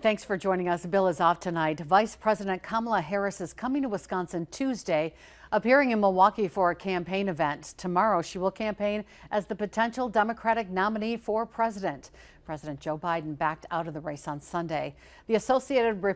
Thanks for joining us. Bill is off tonight. Vice President Kamala Harris is coming to Wisconsin Tuesday, appearing in Milwaukee for a campaign event. Tomorrow, she will campaign as the potential Democratic nominee for president. President Joe Biden backed out of the race on Sunday. The Associated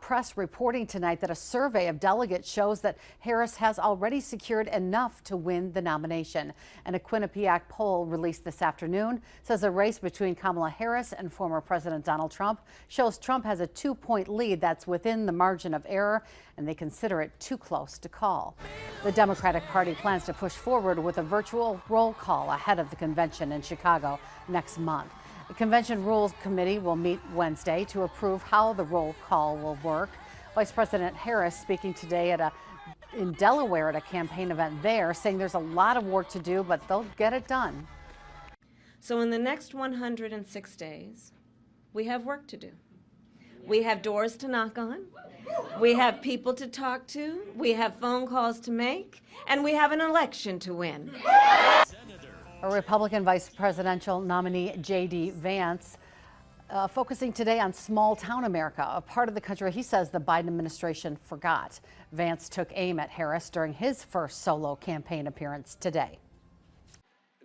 Press reporting tonight that a survey of delegates shows that Harris has already secured enough to win the nomination. And a Quinnipiac poll released this afternoon says a race between Kamala Harris and former President Donald Trump shows Trump has a 2-point lead that's within the margin of error, and they consider it too close to call. The Democratic Party plans to push forward with a virtual roll call ahead of the convention in Chicago next month. The Convention Rules Committee will meet Wednesday to approve how the roll call will work. Vice President Harris speaking today in Delaware at a campaign event there, saying there's a lot of work to do, but they'll get it done. So in the next 106 days, we have work to do. We have doors to knock on. We have people to talk to. We have phone calls to make. And we have an election to win. A Republican vice presidential nominee, J.D. Vance, focusing today on small-town America, a part of the country he says the Biden administration forgot. Vance took aim at Harris during his first solo campaign appearance today.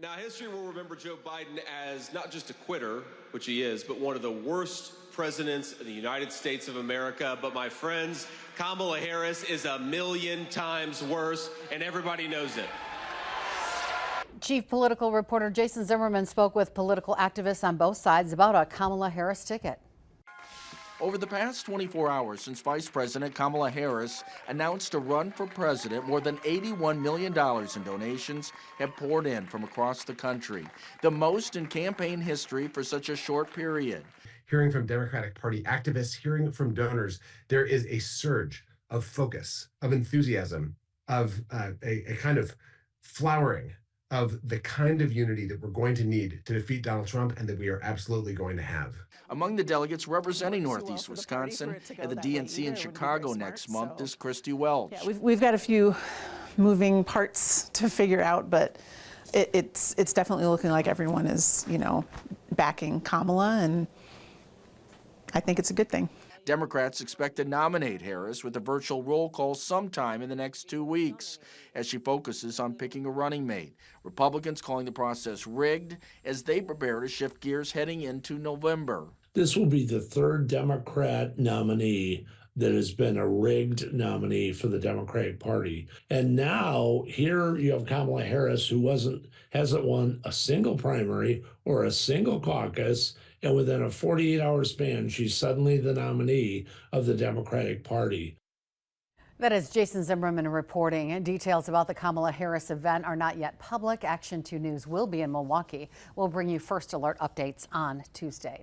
Now, history will remember Joe Biden as not just a quitter, which he is, but one of the worst presidents in the United States of America. But my friends, Kamala Harris is a million times worse, and everybody knows it. Chief political reporter Jason Zimmerman spoke with political activists on both sides about a Kamala Harris ticket. Over the past 24 hours since Vice President Kamala Harris announced a run for president, more than $81 million in donations have poured in from across the country, the most in campaign history for such a short period. Hearing from Democratic Party activists, hearing from donors, there is a surge of focus, of enthusiasm, of a kind of flowering of the kind of unity that we're going to need to defeat Donald Trump and that we are absolutely going to have. Among the delegates representing Northeast Wisconsin at the DNC in Chicago next month is Christy Welch. Yeah, we've got a few moving parts to figure out, but it's definitely looking like everyone is, backing Kamala, and I think it's a good thing. Democrats expect to nominate Harris with a virtual roll call sometime in the next 2 weeks as she focuses on picking a running mate. Republicans calling the process rigged as they prepare to shift gears heading into November. This will be the third Democrat nominee that has been a rigged nominee for the Democratic Party. And now here you have Kamala Harris, who hasn't won a single primary or a single caucus, and within a 48-hour span, she's suddenly the nominee of the Democratic Party. That is Jason Zimmerman reporting. Details about the Kamala Harris event are not yet public. Action 2 News will be in Milwaukee. We'll bring you first alert updates on Tuesday.